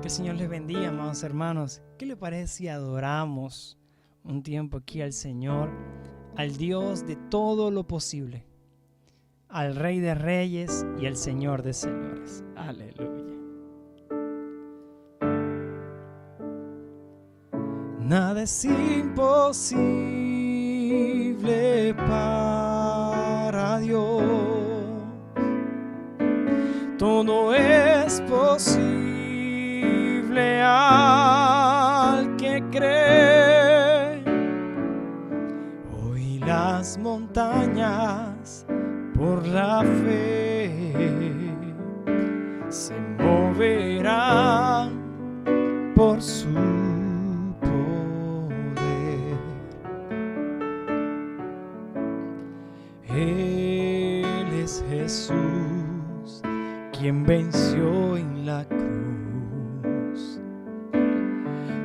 Que el Señor les bendiga, amados hermanos. ¿Qué le parece si adoramos un tiempo aquí al Señor, al Dios de todo lo posible, al Rey de Reyes y al Señor de Señores? Aleluya. Nada es imposible para Dios. Todo es posible al que cree. Hoy las montañas por la fe se moverán por su poder. Él es Jesús, quien venció en la cruz.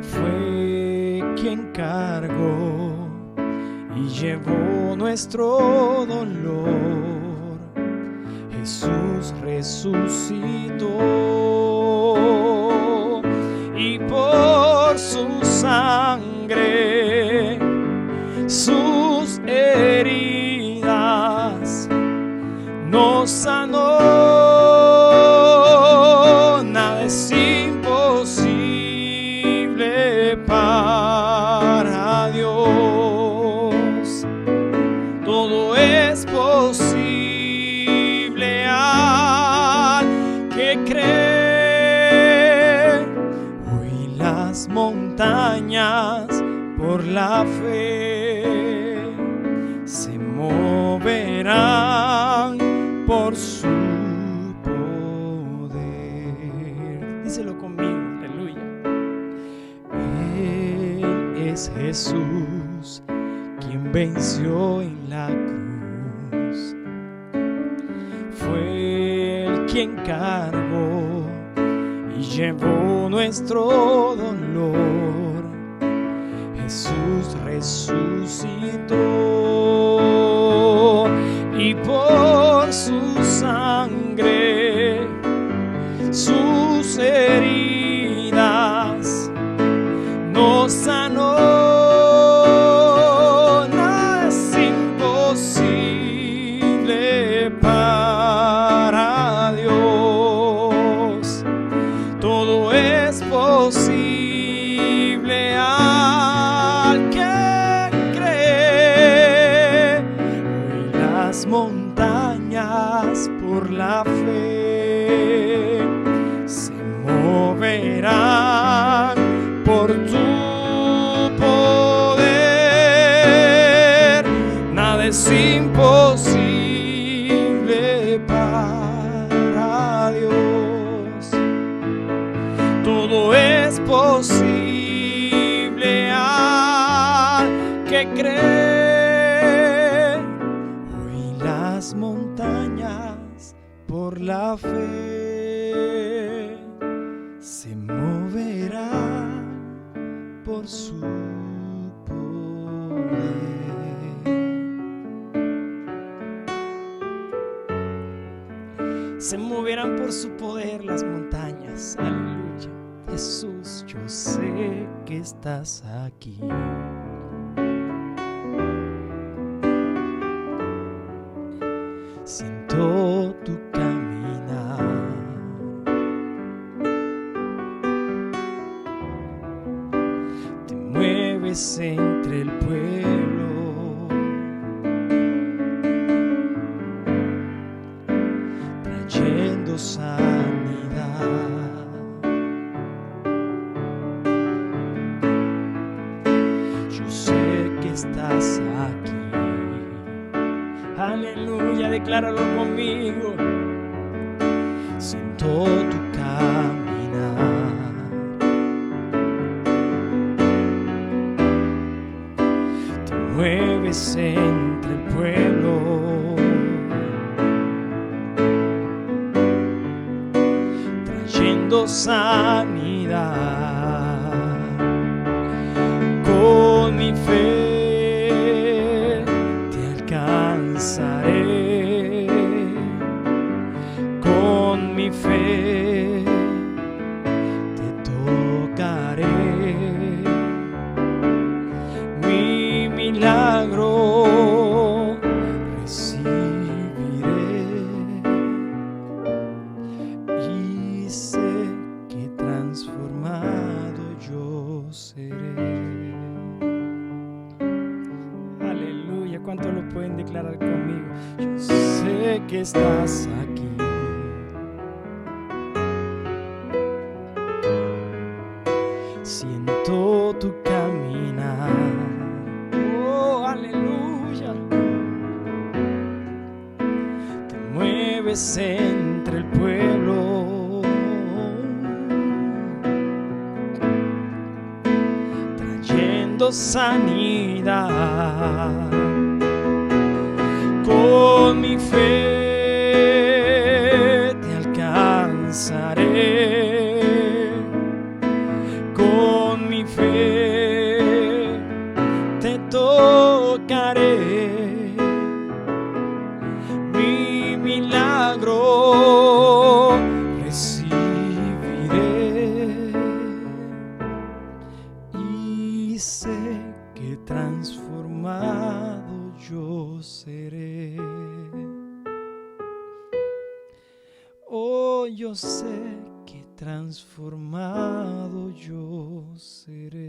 Fue quien cargó y llevó nuestro dolor. Jesús resucitó y por su sangre, sus heridas nos sanó. Nada es imposible para Dios. Todo es posible al que cree. Hoy las montañas por la fe se moverán por su poder. Díselo conmigo, aleluya. Él es Jesús, quien venció en la cruz. Fue el quien cargó y llevó nuestro dolor. Jesús resucitó y por su sangre, sus heridas nos sanó. Nada es imposible para Dios. Todo es posible al que cree. Hoy las montañas por la fe se moverán por tu poder. Nada es imposible para Dios. Todo es posible al que cree. Hoy las montañas por la fe se moverán por su poder. Se moverán por su poder las montañas. Aleluya. Jesús, yo sé que estás aquí. Siento tu caminar. Te mueves entre el pueblo. Trayendo sanidad. Yo sé que estás aquí. Aleluya, decláralo conmigo. Siento tu caminar. Te mueves entre el pueblo. Trayendo sanidad. Con mi fe te alcanzaré. Con mi fe te ¿Cuántos lo pueden declarar conmigo? Yo sé que estás aquí. Siento tu caminar. Oh, aleluya. Te mueves entre el pueblo, trayendo sanidad. Con mi fe te alcanzaré. Con mi fe te tocaré. Mi milagro recibiré. Y sé que transformado yo seré. Oh, yo sé que transformado yo seré.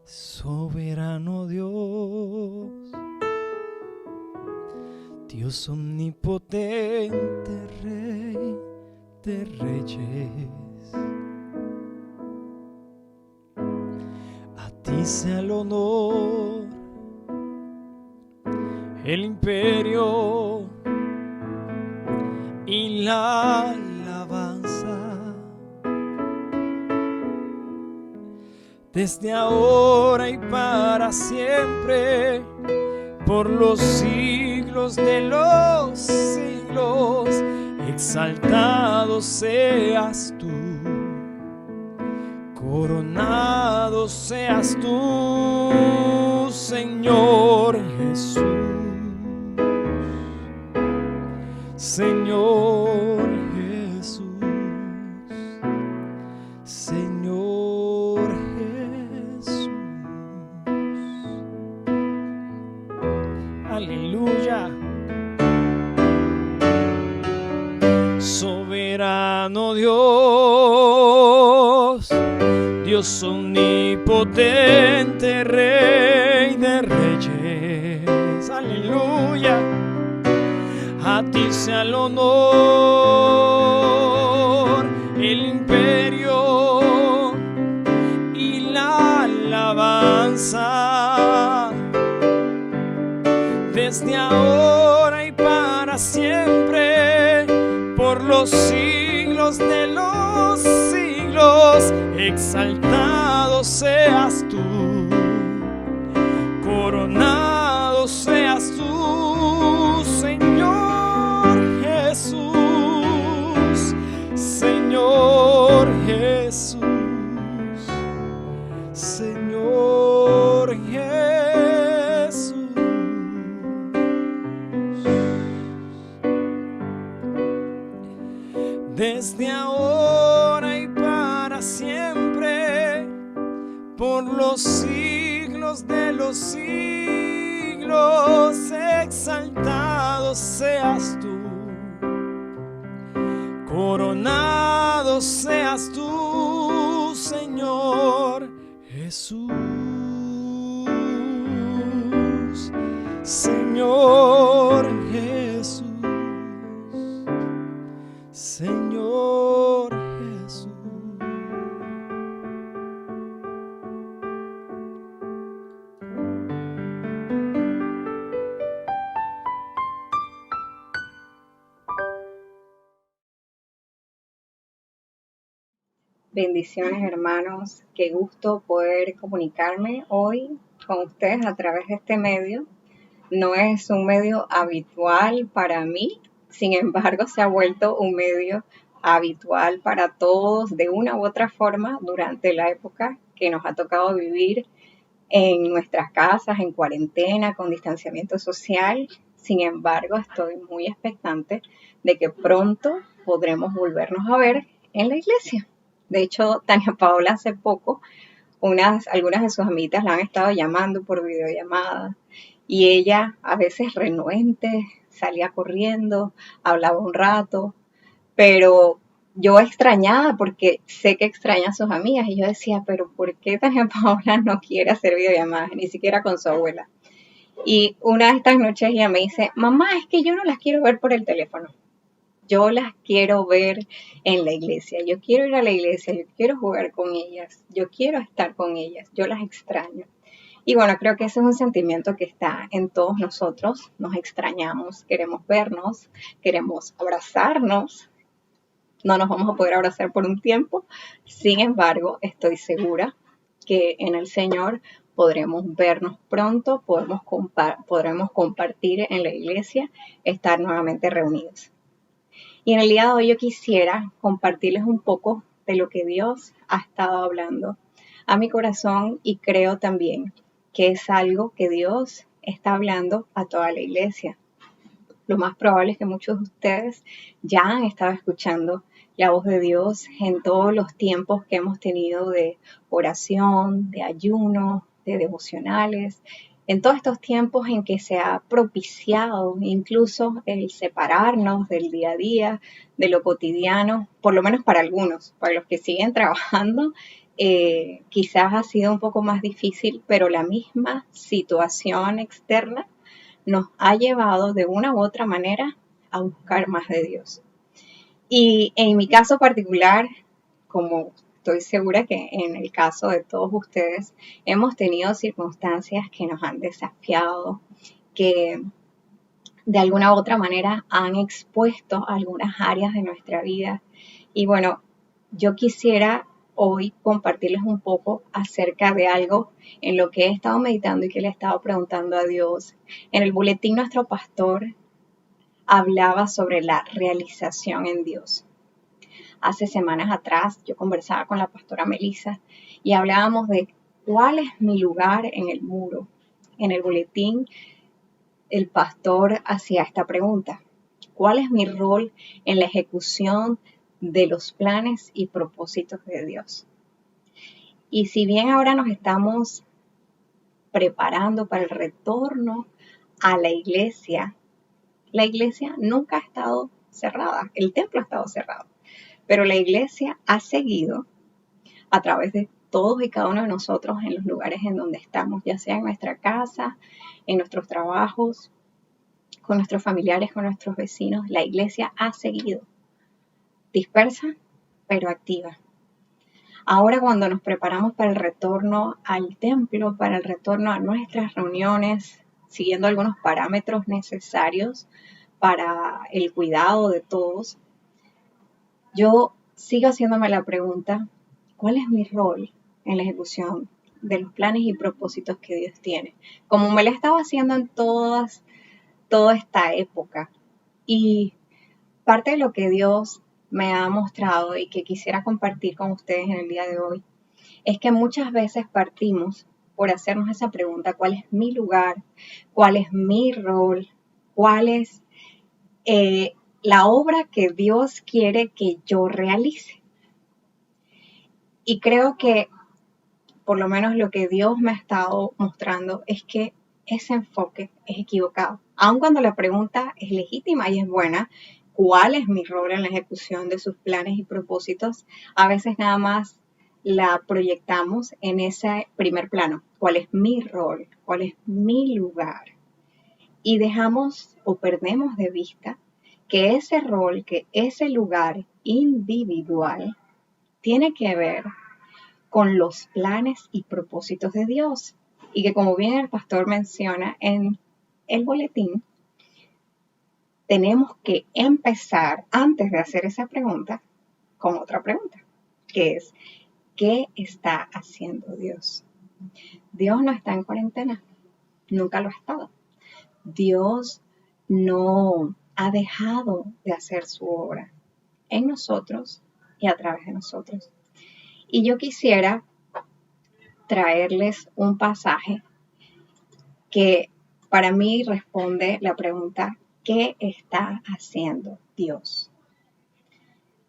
Soberano Dios, Dios omnipotente, Rey de reyes, a ti sea el honor, el imperio y la alabanza, desde ahora y para siempre, por los siglos de los siglos. Exaltado seas tú, coronado seas tú, Señor Jesús. Señor Jesús, Señor Jesús. Aleluya. Soberano Dios, Dios omnipotente, Rey de reyes. Aleluya. A ti sea el honor, el imperio y la alabanza, desde ahora y para siempre, por los siglos de los siglos. Exaltado seas tú, coronado seas tú, Señor Jesús, Señor Jesús, Señor Jesús. Desde ahora y para siempre, por los siglos de los siglos, exaltado seas tú, coronado seas tú, Señor Jesús, Señor Jesús, Señor Jesús. Bendiciones, hermanos. Qué gusto poder comunicarme hoy con ustedes a través de este medio. No es un medio habitual para mí, sin embargo, se ha vuelto un medio habitual para todos de una u otra forma durante la época que nos ha tocado vivir en nuestras casas, en cuarentena, con distanciamiento social. Sin embargo, estoy muy expectante de que pronto podremos volvernos a ver en la iglesia. De hecho, Tania Paola hace poco, algunas de sus amiguitas la han estado llamando por videollamada y ella, a veces renuente, salía corriendo, hablaba un rato, pero yo extrañada porque sé que extraña a sus amigas y yo decía, pero ¿por qué Tania Paola no quiere hacer videollamadas, ni siquiera con su abuela? Y una de estas noches ella me dice, mamá, es que yo no las quiero ver por el teléfono. Yo las quiero ver en la iglesia. Yo quiero ir a la iglesia, yo quiero jugar con ellas, yo quiero estar con ellas, yo las extraño. Y bueno, creo que ese es un sentimiento que está en todos nosotros. Nos extrañamos, queremos vernos, queremos abrazarnos. No nos vamos a poder abrazar por un tiempo. Sin embargo, estoy segura que en el Señor podremos vernos pronto, podremos compartir en la iglesia, estar nuevamente reunidos. Y en el día de hoy yo quisiera compartirles un poco de lo que Dios ha estado hablando a mi corazón y creo también que es algo que Dios está hablando a toda la iglesia. Lo más probable es que muchos de ustedes ya han estado escuchando la voz de Dios en todos los tiempos que hemos tenido de oración, de ayuno, de devocionales, en todos estos tiempos en que se ha propiciado incluso el separarnos del día a día, de lo cotidiano, por lo menos para algunos, para los que siguen trabajando, quizás ha sido un poco más difícil, pero la misma situación externa nos ha llevado de una u otra manera a buscar más de Dios. Y en mi caso particular, como estoy segura que en el caso de todos ustedes, hemos tenido circunstancias que nos han desafiado, que de alguna u otra manera han expuesto algunas áreas de nuestra vida. Y bueno, yo quisiera hoy compartirles un poco acerca de algo en lo que he estado meditando y que le he estado preguntando a Dios. En el boletín nuestro pastor hablaba sobre la realización en Dios. Hace semanas atrás yo conversaba con la pastora Melissa y hablábamos de cuál es mi lugar en el muro. En el boletín el pastor hacía esta pregunta: ¿cuál es mi rol en la ejecución de los planes y propósitos de Dios? Y si bien ahora nos estamos preparando para el retorno a la iglesia nunca ha estado cerrada, el templo ha estado cerrado, pero la iglesia ha seguido a través de todos y cada uno de nosotros en los lugares en donde estamos, ya sea en nuestra casa, en nuestros trabajos, con nuestros familiares, con nuestros vecinos. La iglesia ha seguido dispersa, pero activa. Ahora cuando nos preparamos para el retorno al templo, para el retorno a nuestras reuniones, siguiendo algunos parámetros necesarios para el cuidado de todos, yo sigo haciéndome la pregunta: ¿cuál es mi rol en la ejecución de los planes y propósitos que Dios tiene? Como me lo he estado haciendo en toda esta época. Y parte de lo que Dios me ha mostrado y que quisiera compartir con ustedes en el día de hoy es que muchas veces partimos por hacernos esa pregunta: ¿cuál es mi lugar? ¿Cuál es mi rol? ¿Cuál es la obra que Dios quiere que yo realice? Y creo que por lo menos lo que Dios me ha estado mostrando es que ese enfoque es equivocado. Aun cuando la pregunta es legítima y es buena, ¿cuál es mi rol en la ejecución de sus planes y propósitos? A veces nada más la proyectamos en ese primer plano. ¿Cuál es mi rol? ¿Cuál es mi lugar? Y dejamos o perdemos de vista que ese rol, que ese lugar individual tiene que ver con los planes y propósitos de Dios. Y que, como bien el pastor menciona en el boletín, tenemos que empezar, antes de hacer esa pregunta, con otra pregunta, que es: ¿qué está haciendo Dios? Dios no está en cuarentena, nunca lo ha estado. Dios no ha dejado de hacer su obra en nosotros y a través de nosotros. Y yo quisiera traerles un pasaje que para mí responde la pregunta: ¿qué está haciendo Dios?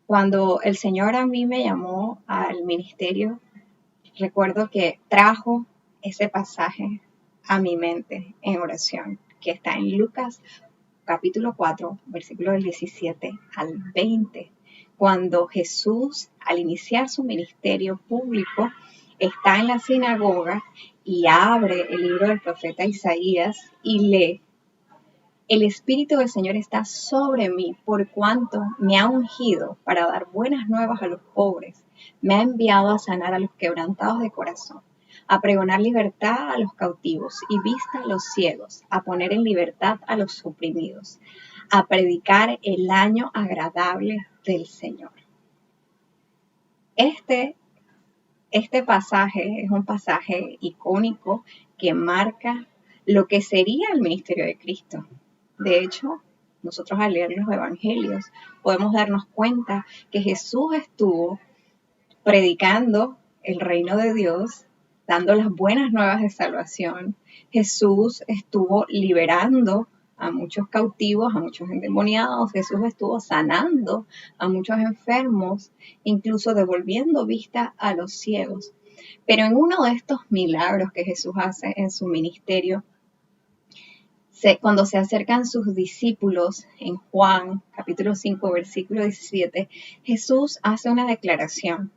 Cuando el Señor a mí me llamó al ministerio, recuerdo que trajo ese pasaje a mi mente en oración, que está en Lucas capítulo 4, versículo del 17 al 20, cuando Jesús, al iniciar su ministerio público, está en la sinagoga y abre el libro del profeta Isaías y lee: el Espíritu del Señor está sobre mí, por cuanto me ha ungido para dar buenas nuevas a los pobres. Me ha enviado a sanar a los quebrantados de corazón, a pregonar libertad a los cautivos y vista a los ciegos, a poner en libertad a los oprimidos, a predicar el año agradable del Señor. Este pasaje es un pasaje icónico que marca lo que sería el ministerio de Cristo. De hecho, nosotros al leer los evangelios podemos darnos cuenta que Jesús estuvo predicando el reino de Dios, dando las buenas nuevas de salvación. Jesús estuvo liberando a muchos cautivos, a muchos endemoniados. Jesús estuvo sanando a muchos enfermos, incluso devolviendo vista a los ciegos. Pero en uno de estos milagros que Jesús hace en su ministerio, cuando se acercan sus discípulos en Juan capítulo 5 versículo 17, Jesús hace una declaración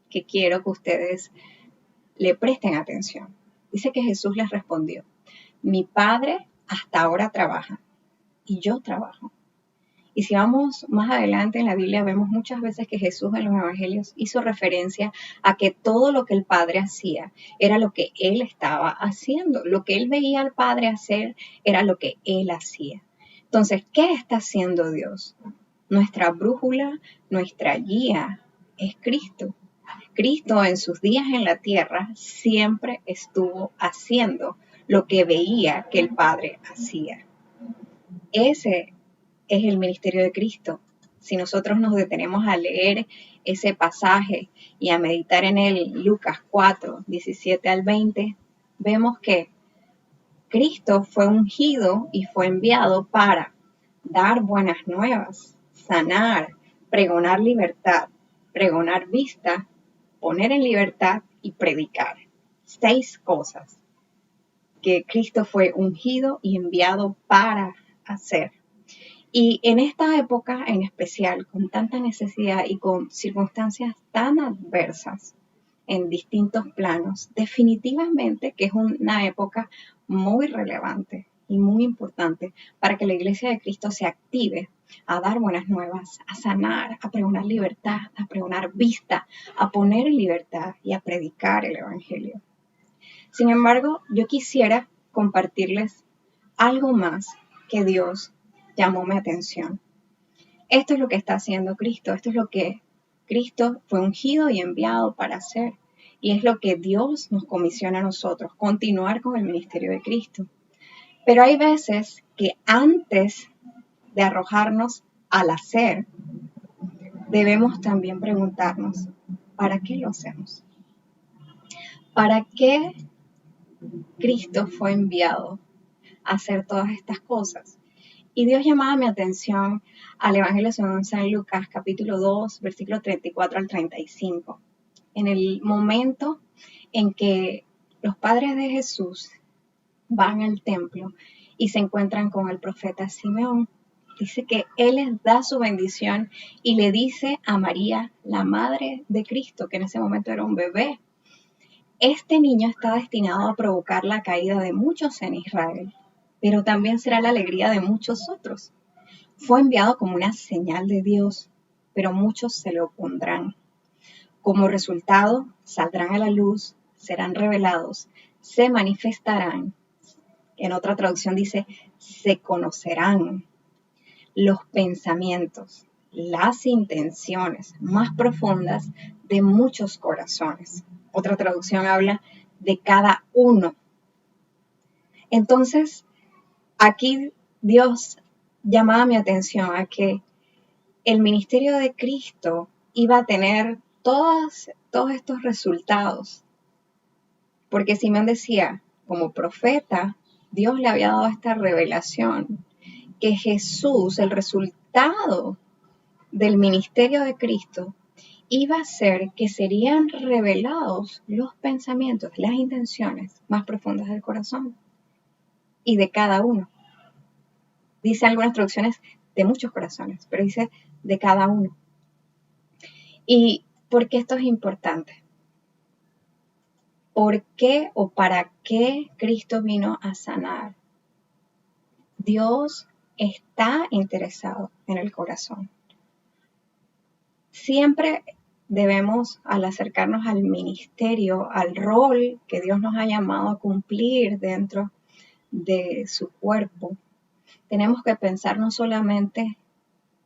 que quiero que ustedes le presten atención. Dice que Jesús les respondió: mi Padre hasta ahora trabaja y yo trabajo. Y si vamos más adelante en la Biblia, vemos muchas veces que Jesús en los evangelios hizo referencia a que todo lo que el Padre hacía era lo que Él estaba haciendo. Lo que Él veía al Padre hacer era lo que Él hacía. Entonces, ¿qué está haciendo Dios? Nuestra brújula, nuestra guía es Cristo. Cristo en sus días en la tierra siempre estuvo haciendo lo que veía que el Padre hacía. Ese es el ministerio de Cristo. Si nosotros nos detenemos a leer ese pasaje y a meditar en él, Lucas 4, 17 al 20, vemos que Cristo fue ungido y fue enviado para dar buenas nuevas, sanar, pregonar libertad, pregonar vista, poner en libertad y predicar. 6 cosas que Cristo fue ungido y enviado para hacer. Y en esta época en especial, con tanta necesidad y con circunstancias tan adversas en distintos planos, definitivamente que es una época muy relevante y muy importante para que la Iglesia de Cristo se active a dar buenas nuevas, a sanar, a pregonar libertad, a pregonar vista, a poner en libertad y a predicar el Evangelio. Sin embargo, yo quisiera compartirles algo más que Dios llamó mi atención. Esto es lo que está haciendo Cristo, esto es lo que Cristo fue ungido y enviado para hacer, y es lo que Dios nos comisiona a nosotros, continuar con el ministerio de Cristo. Pero hay veces que antes de arrojarnos al hacer, debemos también preguntarnos, ¿para qué lo hacemos? ¿Para qué Cristo fue enviado a hacer todas estas cosas? Y Dios llamaba mi atención al Evangelio según San Lucas, capítulo 2, versículo 34 al 35. En el momento en que los padres de Jesús van al templo y se encuentran con el profeta Simeón, dice que él les da su bendición y le dice a María, la madre de Cristo, que en ese momento era un bebé: este niño está destinado a provocar la caída de muchos en Israel, pero también será la alegría de muchos otros. Fue enviado como una señal de Dios, pero muchos se le opondrán. Como resultado, saldrán a la luz, serán revelados, se manifestarán. En otra traducción dice, se conocerán los pensamientos, las intenciones más profundas de muchos corazones. Otra traducción habla de cada uno. Entonces, aquí Dios llamaba mi atención a que el ministerio de Cristo iba a tener todos estos resultados. Porque Simeón decía, como profeta, Dios le había dado esta revelación, que Jesús, el resultado del ministerio de Cristo, iba a ser que serían revelados los pensamientos, las intenciones más profundas del corazón y de cada uno. Dice algunas traducciones de muchos corazones, pero dice de cada uno. ¿Y por qué esto es importante? ¿Por qué o para qué Cristo vino a sanar? Dios está interesado en el corazón. Siempre debemos, al acercarnos al ministerio, al rol que Dios nos ha llamado a cumplir dentro de su cuerpo, tenemos que pensar no solamente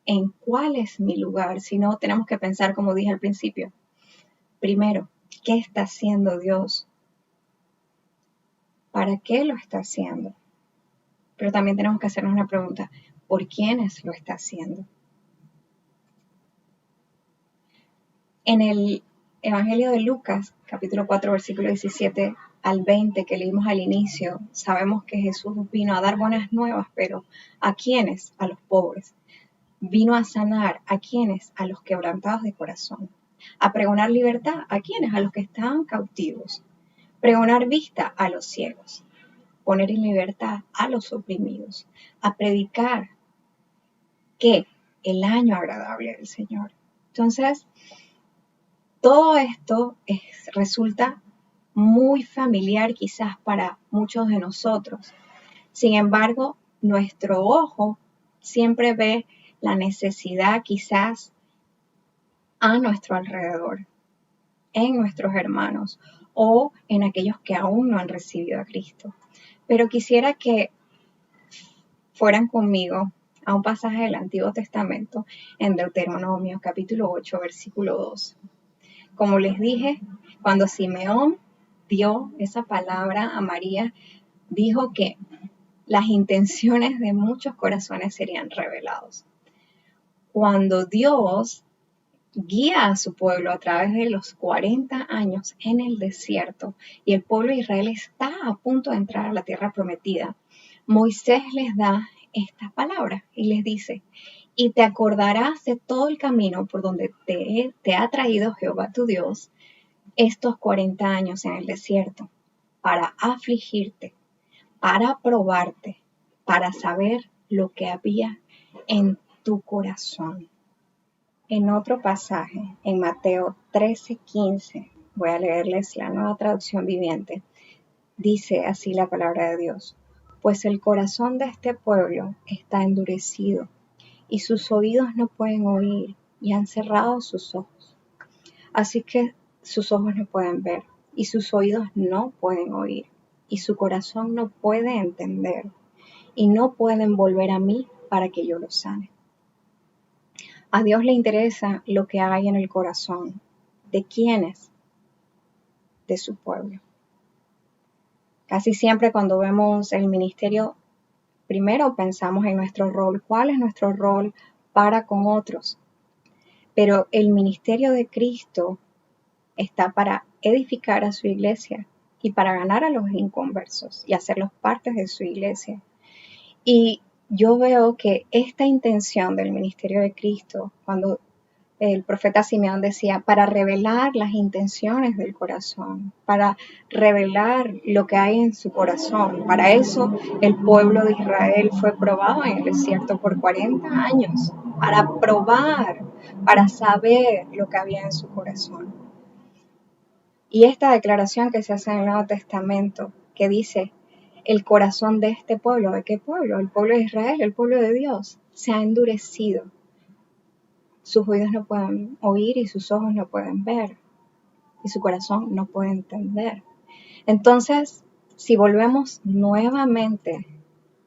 en cuál es mi lugar, sino tenemos que pensar, como dije al principio, primero, ¿qué está haciendo Dios? ¿Para qué lo está haciendo? Pero también tenemos que hacernos una pregunta, ¿por quiénes lo está haciendo? En el Evangelio de Lucas, capítulo 4, versículo 17 al 20, que leímos al inicio, sabemos que Jesús vino a dar buenas nuevas, pero ¿a quiénes? A los pobres. Vino a sanar, ¿a quiénes? A los quebrantados de corazón. A pregonar libertad, ¿a quiénes? A los que estaban cautivos. Pregonar vista, a los ciegos. Poner en libertad a los oprimidos. A predicar que el año agradable del Señor. Entonces, todo esto resulta muy familiar quizás para muchos de nosotros. Sin embargo, nuestro ojo siempre ve la necesidad quizás a nuestro alrededor, en nuestros hermanos o en aquellos que aún no han recibido a Cristo. Pero quisiera que fueran conmigo a un pasaje del Antiguo Testamento en Deuteronomio capítulo 8, versículo 2. Como les dije, cuando Simeón dio esa palabra a María, dijo que las intenciones de muchos corazones serían revelados. Cuando Dios guía a su pueblo a través de los 40 años en el desierto y el pueblo de Israel está a punto de entrar a la tierra prometida, Moisés les da esta palabra y les dice, y te acordarás de todo el camino por donde te ha traído Jehová tu Dios estos 40 años en el desierto, para afligirte, para probarte, para saber lo que había en tu corazón. En otro pasaje, en Mateo 13:15, voy a leerles la Nueva Traducción Viviente, dice así la palabra de Dios, pues el corazón de este pueblo está endurecido y sus oídos no pueden oír y han cerrado sus ojos. Así que sus ojos no pueden ver y sus oídos no pueden oír y su corazón no puede entender y no pueden volver a mí para que yo los sane. A Dios le interesa lo que hay en el corazón. ¿De quiénes? De su pueblo. Casi siempre cuando vemos el ministerio, primero pensamos en nuestro rol. ¿Cuál es nuestro rol para con otros? Pero el ministerio de Cristo está para edificar a su iglesia y para ganar a los inconversos y hacerlos parte de su iglesia. Y yo veo que esta intención del ministerio de Cristo, cuando el profeta Simeón decía, para revelar las intenciones del corazón, para revelar lo que hay en su corazón. Para eso el pueblo de Israel fue probado en el desierto por 40 años, para probar, para saber lo que había en su corazón. Y esta declaración que se hace en el Nuevo Testamento, que dice, el corazón de este pueblo, ¿de qué pueblo? El pueblo de Israel, el pueblo de Dios, se ha endurecido. Sus oídos no pueden oír y sus ojos no pueden ver y su corazón no puede entender. Entonces, si volvemos nuevamente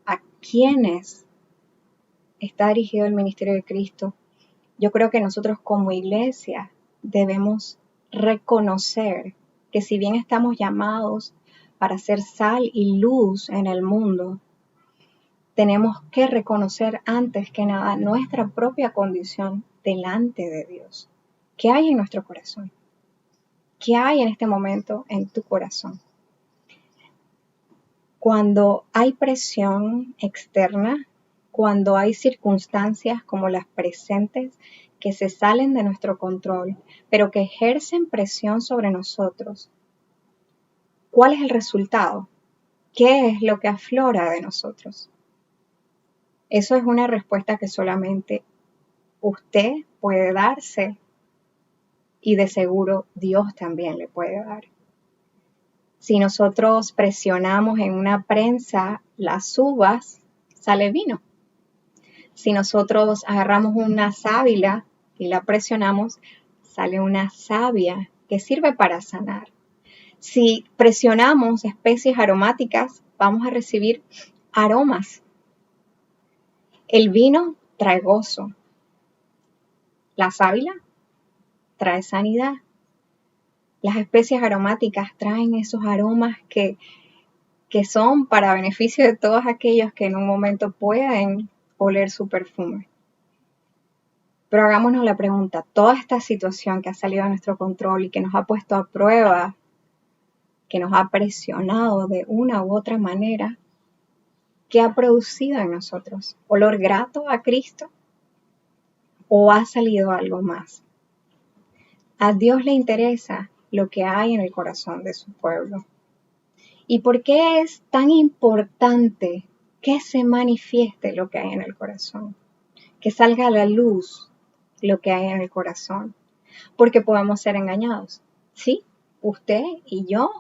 a quienes está dirigido el ministerio de Cristo, yo creo que nosotros como iglesia debemos reconocer que si bien estamos llamados para ser sal y luz en el mundo, tenemos que reconocer antes que nada nuestra propia condición delante de Dios. ¿Qué hay en nuestro corazón? ¿Qué hay en este momento en tu corazón? Cuando hay presión externa, cuando hay circunstancias como las presentes que se salen de nuestro control, pero que ejercen presión sobre nosotros, ¿cuál es el resultado? ¿Qué es lo que aflora de nosotros? Eso es una respuesta que solamente usted puede darse y de seguro Dios también le puede dar. Si nosotros presionamos en una prensa las uvas, sale vino. Si nosotros agarramos una sábila y la presionamos, sale una savia que sirve para sanar. Si presionamos especies aromáticas, vamos a recibir aromas. El vino trae gozo. La sábila trae sanidad. Las especies aromáticas traen esos aromas que son para beneficio de todos aquellos que en un momento pueden oler su perfume. Pero hagámonos la pregunta, toda esta situación que ha salido de nuestro control y que nos ha puesto a prueba, que nos ha presionado de una u otra manera, ¿qué ha producido en nosotros? ¿Olor grato a Cristo? ¿O ha salido algo más? A Dios le interesa lo que hay en el corazón de su pueblo. ¿Y por qué es tan importante que se manifieste lo que hay en el corazón? Que salga a la luz lo que hay en el corazón. Porque podemos ser engañados. Sí, usted y yo,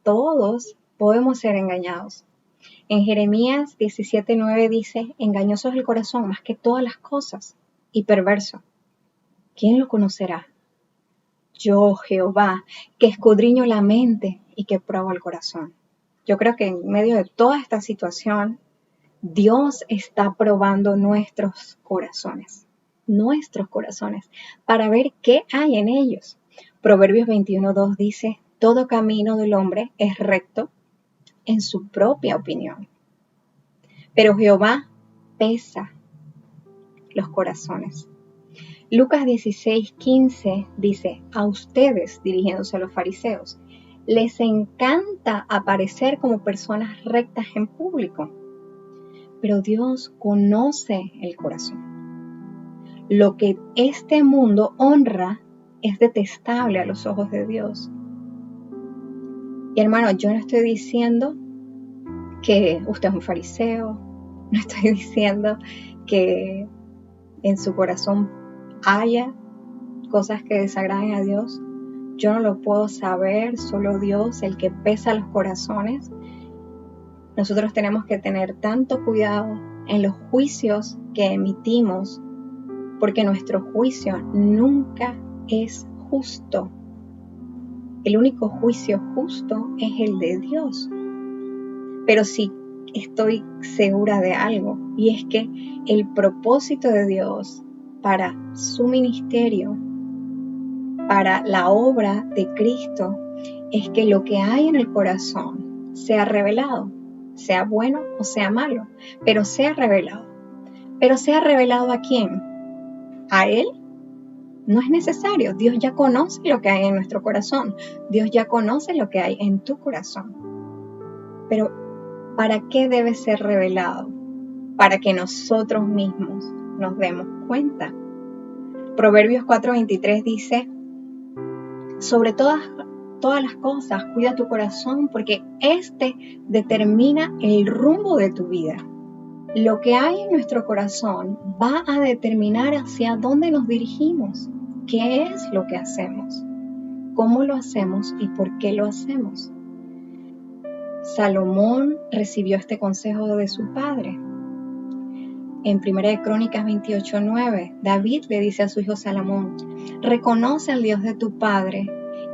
todos podemos ser engañados. En Jeremías 17:9 dice, engañoso es el corazón más que todas las cosas y perverso. ¿Quién lo conocerá? Yo, Jehová, que escudriño la mente y que pruebo el corazón. Yo creo que en medio de toda esta situación, Dios está probando nuestros corazones, para ver qué hay en ellos. Proverbios 21:2 dice, todo camino del hombre es recto en su propia opinión, pero Jehová pesa los corazones. Lucas 16:15 dice, a ustedes, dirigiéndose a los fariseos, les encanta aparecer como personas rectas en público, pero Dios conoce el corazón. Lo que este mundo honra es detestable a los ojos de Dios. Y hermano, yo no estoy diciendo que usted es un fariseo, no estoy diciendo que en su corazón haya cosas que desagraden a Dios. Yo no lo puedo saber, solo Dios, el que pesa los corazones. Nosotros tenemos que tener tanto cuidado en los juicios que emitimos, porque nuestro juicio nunca es justo. El único juicio justo es el de Dios. Pero sí estoy segura de algo, y es que el propósito de Dios para su ministerio, para la obra de Cristo, es que lo que hay en el corazón sea revelado, sea bueno o sea malo, pero sea revelado. ¿Pero sea revelado a quién? ¿A Él? No es necesario. Dios ya conoce lo que hay en nuestro corazón. Dios ya conoce lo que hay en tu corazón. Pero ¿para qué debe ser revelado? Para que nosotros mismos nos demos cuenta. Proverbios 4:23 dice, sobre todas las cosas, cuida tu corazón, porque este determina el rumbo de tu vida. Lo que hay en nuestro corazón va a determinar hacia dónde nos dirigimos, qué es lo que hacemos, cómo lo hacemos y por qué lo hacemos. Salomón recibió este consejo de su padre. En 1 Crónicas 28:9, David le dice a su hijo Salomón, reconoce al Dios de tu padre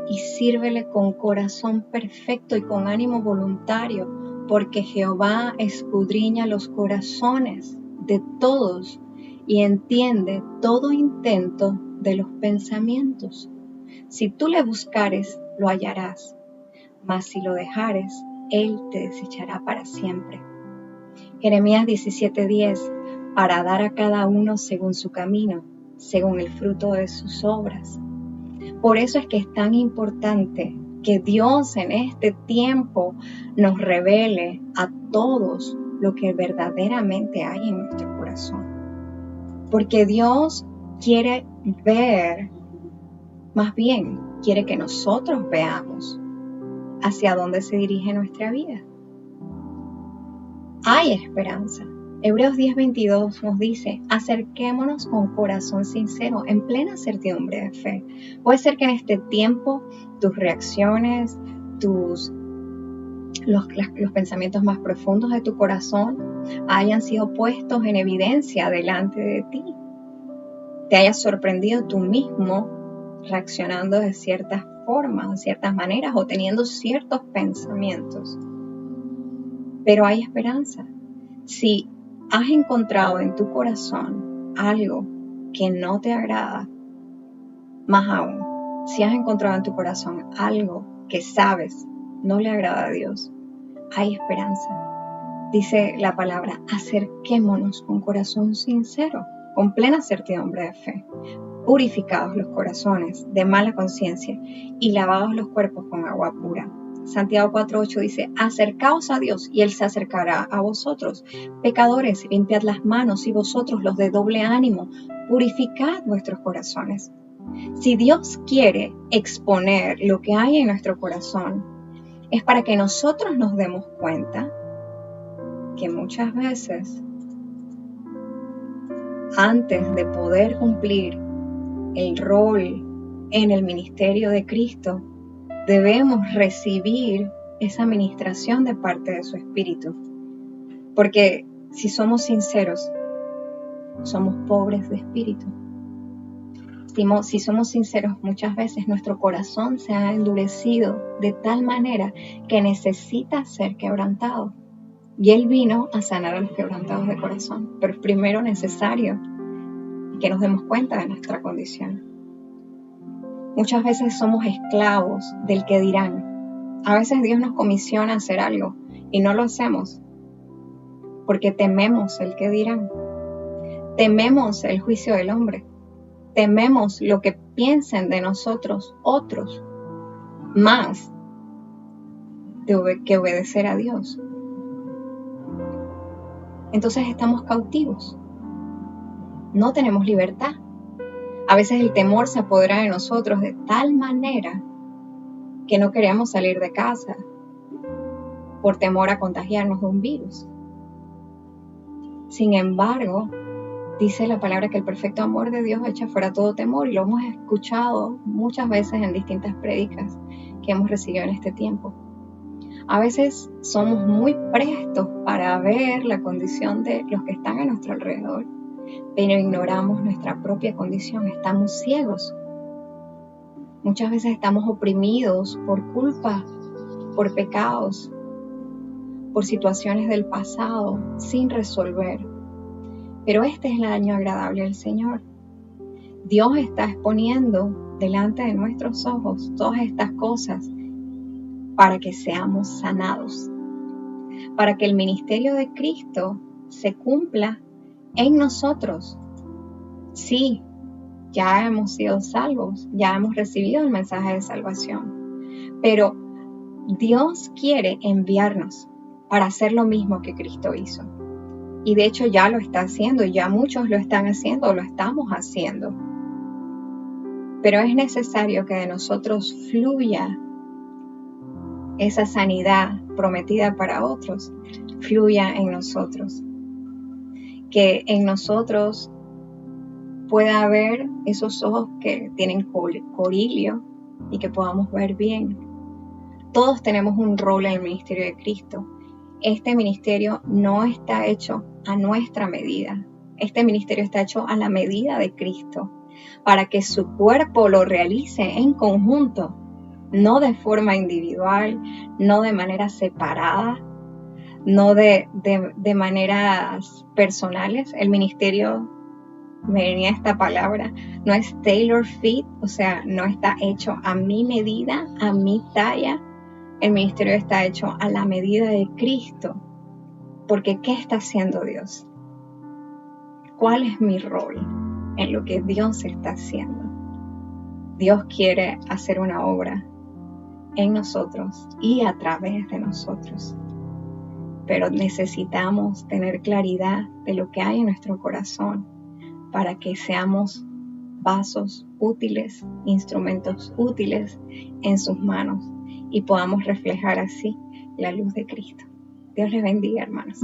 y sírvele con corazón perfecto y con ánimo voluntario, porque Jehová escudriña los corazones de todos y entiende todo intento de los pensamientos. Si tú le buscares, lo hallarás, mas si lo dejares, Él te desechará para siempre. Jeremías 17:10, para dar a cada uno según su camino, según el fruto de sus obras. Por eso es que es tan importante que Dios en este tiempo nos revele a todos lo que verdaderamente hay en nuestro corazón. Porque Dios quiere ver, más bien quiere que nosotros veamos hacia dónde se dirige nuestra vida. Hay esperanza, Hebreos 10:22 nos dice, acerquémonos con corazón sincero, en plena certidumbre de fe. Puede ser que en este tiempo tus reacciones, los pensamientos más profundos de tu corazón hayan sido puestos en evidencia delante de ti. Te hayas sorprendido tú mismo reaccionando de ciertas formas, de ciertas maneras o teniendo ciertos pensamientos. Pero hay esperanza. Si has encontrado en tu corazón algo que no te agrada, más aún, si has encontrado en tu corazón algo que sabes no le agrada a Dios, hay esperanza. Dice la palabra, acerquémonos con corazón sincero, con plena certidumbre de fe, purificados los corazones de mala conciencia y lavados los cuerpos con agua pura. Santiago 4:8 dice, acercaos a Dios y Él se acercará a vosotros. Pecadores, limpiad las manos, y vosotros los de doble ánimo, purificad vuestros corazones. Si Dios quiere exponer lo que hay en nuestro corazón, es para que nosotros nos demos cuenta que muchas veces, antes de poder cumplir el rol en el ministerio de Cristo, debemos recibir esa ministración de parte de su Espíritu. Porque si somos sinceros, somos pobres de espíritu. Si somos sinceros, muchas veces nuestro corazón se ha endurecido de tal manera que necesita ser quebrantado. Y Él vino a sanar a los quebrantados de corazón. Pero es primero necesario que nos demos cuenta de nuestra condición. Muchas veces somos esclavos del que dirán. A veces Dios nos comisiona a hacer algo y no lo hacemos porque tememos el que dirán. Tememos el juicio del hombre. Tememos lo que piensen de nosotros otros, más que obedecer a Dios. Entonces estamos cautivos. No tenemos libertad. A veces el temor se apodera de nosotros de tal manera que no queremos salir de casa por temor a contagiarnos de un virus. Sin embargo, dice la palabra que el perfecto amor de Dios echa fuera todo temor, y lo hemos escuchado muchas veces en distintas prédicas que hemos recibido en este tiempo. A veces somos muy prestos para ver la condición de los que están a nuestro alrededor, pero ignoramos nuestra propia condición, estamos ciegos. Muchas veces estamos oprimidos por culpa, por pecados, por situaciones del pasado sin resolver. Pero este es el año agradable del Señor. Dios está exponiendo delante de nuestros ojos todas estas cosas para que seamos sanados, para que el ministerio de Cristo se cumpla en nosotros. Sí, ya hemos sido salvos, ya hemos recibido el mensaje de salvación, pero Dios quiere enviarnos para hacer lo mismo que Cristo hizo. Y de hecho ya lo está haciendo, ya muchos lo están haciendo, lo estamos haciendo. Pero es necesario que de nosotros fluya esa sanidad prometida para otros, fluya en nosotros. Que en nosotros pueda haber esos ojos que tienen corilio y que podamos ver bien. Todos tenemos un rol en el ministerio de Cristo. Este ministerio no está hecho a nuestra medida. Este ministerio está hecho a la medida de Cristo, para que su cuerpo lo realice en conjunto, no de forma individual, no de manera separada, no de maneras personales. El ministerio, me venía esta palabra, no es tailor fit, o sea, no está hecho a mi medida, a mi talla. El ministerio está hecho a la medida de Cristo. Porque ¿qué está haciendo Dios? ¿Cuál es mi rol en lo que Dios está haciendo? Dios quiere hacer una obra en nosotros y a través de nosotros. Pero necesitamos tener claridad de lo que hay en nuestro corazón para que seamos vasos útiles, instrumentos útiles en sus manos y podamos reflejar así la luz de Cristo. Dios les bendiga, hermanos.